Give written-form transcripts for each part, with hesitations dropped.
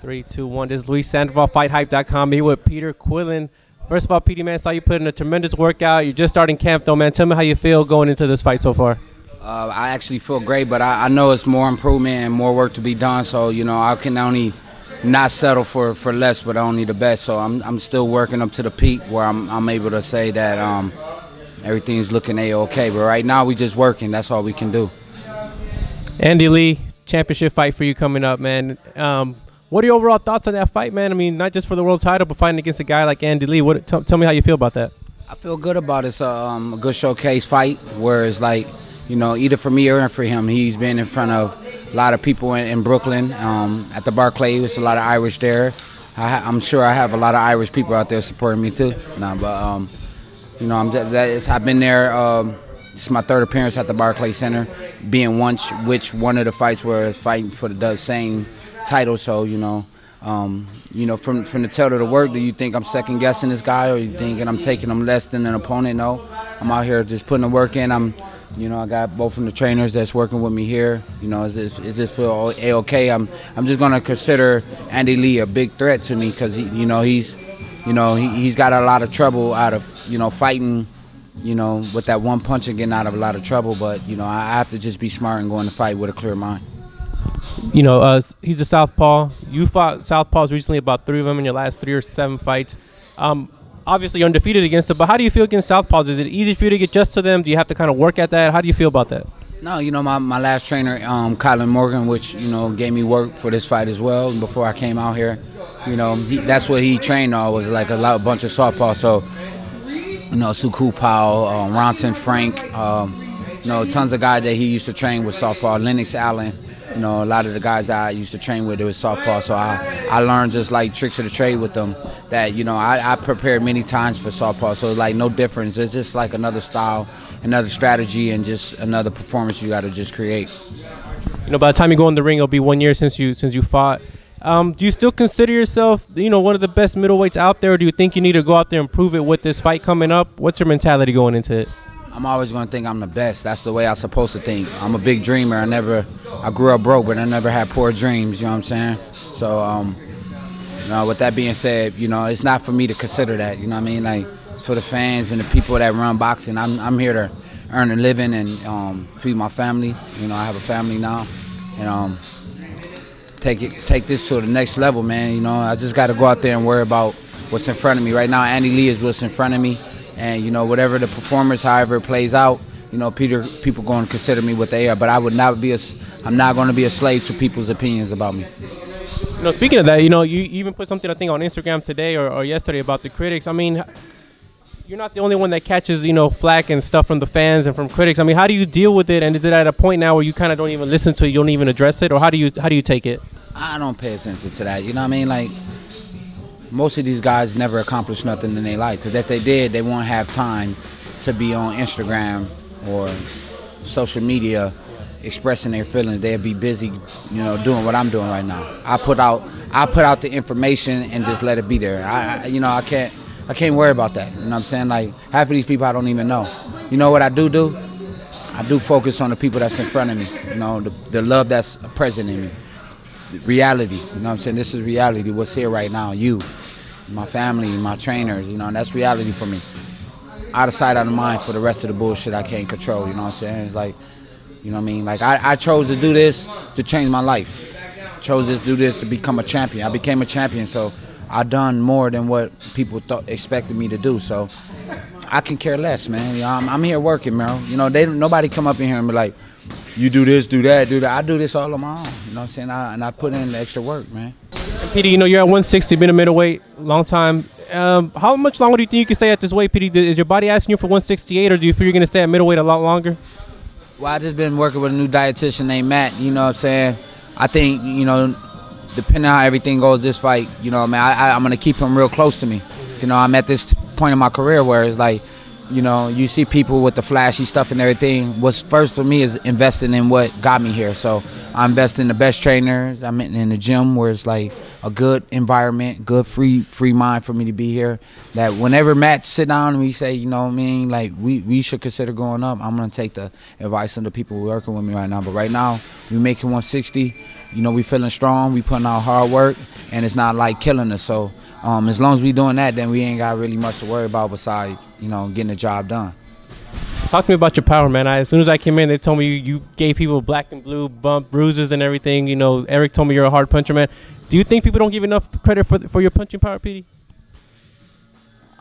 3, 2, 1. This is Luis Sandoval, FightHype.com. Here with Peter Quillin. First of all, Petey, man, saw you put in a tremendous workout. You're just starting camp, though, man. Tell me how you feel going into this fight so far. I actually feel great, but I know it's more improvement and more work to be done. So, you know, I can only not settle for less, but only the best. So I'm still working up to the peak where I'm able to say that everything's looking A-okay. But right now, we just working. That's all we can do. Andy Lee, championship fight for you coming up, man. What are your overall thoughts on that fight, man? I mean, not just for the world title, but fighting against a guy like Andy Lee. Tell me how you feel about that. I feel good about it. It's a good showcase fight where it's like, you know, either for me or for him. He's been in front of a lot of people in Brooklyn at the Barclays. There's a lot of Irish there. I'm sure I have a lot of Irish people out there supporting me too. You know, I've been there. This is my third appearance at the Barclays Center, being one of the fights where it's fighting for the same title. So, you know, from the tail of the work, do you think I'm second guessing this guy, or you thinking I'm taking him less than an opponent? No, I'm out here just putting the work in. I got both from the trainers that's working with me here. You know, it just feel A-okay. I'm just gonna consider Andy Lee a big threat to me because he's got a lot of trouble out of fighting. With that one punch and getting out of a lot of trouble. But I have to just be smart and go in the fight with a clear mind. He's a southpaw. You fought southpaws recently, about 3 of them in your last 3 or 7 fights. Obviously, you're undefeated against them, but how do you feel against southpaws? Is it easy for you to get adjusted to them? Do you have to kind of work at that? How do you feel about that? No, my last trainer, Colin Morgan, which, gave me work for this fight as well. And before I came out here, that's what he trained on, was like a bunch of southpaws. So, Suku Powell, Ronson Frank, tons of guys that he used to train with southpaw, Lennox Allen. A lot of the guys that I used to train with, it was southpaw. So I learned just like tricks of the trade with them that, I prepared many times for southpaw. So it's like no difference. It's just like another style, another strategy, and just another performance you got to just create. By the time you go in the ring, it'll be 1 year since you fought. Do you still consider yourself, one of the best middleweights out there, or do you think you need to go out there and prove it with this fight coming up? What's your mentality going into it? I'm always going to think I'm the best. That's the way I'm supposed to think. I'm a big dreamer. I grew up broke, but I never had poor dreams, you know what I'm saying? So, with that being said, it's not for me to consider that, you know what I mean? Like, it's for the fans and the people that run boxing. I'm here to earn a living and feed my family. I have a family now, and take this to the next level, man. I just got to go out there and worry about what's in front of me. Right now, Andy Lee is what's in front of me, and whatever the performance, however it plays out, people going to consider me what they are. But I'm not going to be a slave to people's opinions about me. Speaking of that, you even put something, I think, on Instagram today or yesterday about the critics. I mean, you're not the only one that catches, flack and stuff from the fans and from critics. I mean, how do you deal with it? And is it at a point now where you kind of don't even listen to it, you don't even address it, or how do you take it? I don't pay attention to that. You know what I mean? Like, most of these guys never accomplish nothing in their life, because if they did, they won't have time to be on Instagram or social media expressing their feelings. They'd be busy, doing what I'm doing right now. I put out the information and just let it be there. I can't worry about that. You know what I'm saying? Like, half of these people I don't even know. You know what I do? I do focus on the people that's in front of me. The love that's present in me. The reality. You know what I'm saying? This is reality. What's here right now? You, my family, my trainers. And that's reality for me. Out of sight, out of mind for the rest of the bullshit I can't control. You know what I'm saying? It's like, you know what I mean? Like, I chose to do this to change my life. I chose to do this to become a champion. I became a champion, so I done more than what people expected me to do, so I can care less, man. I'm here working, man. Nobody come up in here and be like, you do this, do that, do that. I do this all on my own. You know what I'm saying? And I put in the extra work, man. And Petey, you're at 160, been a middleweight, long time. How much longer do you think you can stay at this weight, Petey? Is your body asking you for 168, or do you feel you're going to stay at middleweight a lot longer? Well, I just been working with a new dietitian named Matt. You know what I'm saying? I think, depending on how everything goes this fight, I'm going to keep him real close to me. I'm at this point in my career where it's like, you see people with the flashy stuff and everything. What's first for me is investing in what got me here. So I invest in the best trainers. I'm in the gym where it's like a good environment, good free mind for me to be here. That whenever Matt sit down and we say, like we should consider going up, I'm going to take the advice of the people working with me right now. But right now, we're making 160. You know, we feeling strong, we putting out hard work, and it's not like killing us. So as long as we doing that, then we ain't got really much to worry about besides, you know, getting the job done. Talk to me about your power, man. As soon as I came in, they told me you gave people black and blue bump bruises and everything. You know, Eric told me you're a hard puncher, man. Do you think people don't give enough credit for your punching power, Petey?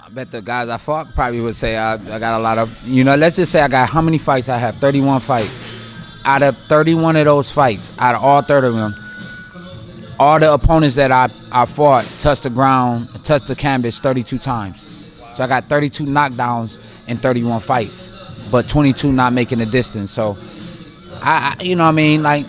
I bet the guys I fought probably would say I got a lot of, you know, let's just say I got how many fights I have? 31 fights. Out of 31 of those fights, out of all 30 of them, all the opponents that I fought touched the ground, touched the canvas 32 times. So I got 32 knockdowns in 31 fights, but 22 not making the distance. So, you know what I mean? Like,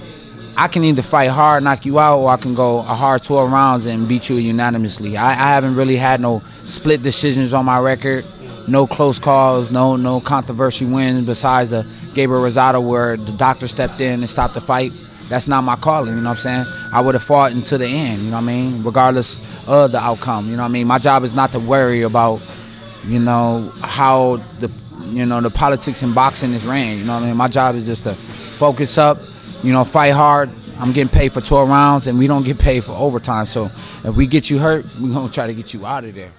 I can either fight hard, knock you out, or I can go a hard 12 rounds and beat you unanimously. I haven't really had no split decisions on my record, no close calls, no controversy wins besides the Gabriel Rosado where the doctor stepped in and stopped the fight. That's not my calling, you know what I'm saying? I would have fought until the end, you know what I mean? Regardless of the outcome, you know what I mean? My job is not to worry about, you know, how the politics in boxing is ran, you know what I mean? My job is just to focus up, you know, fight hard. I'm getting paid for 12 rounds, and we don't get paid for overtime. So if we get you hurt, we're going to try to get you out of there.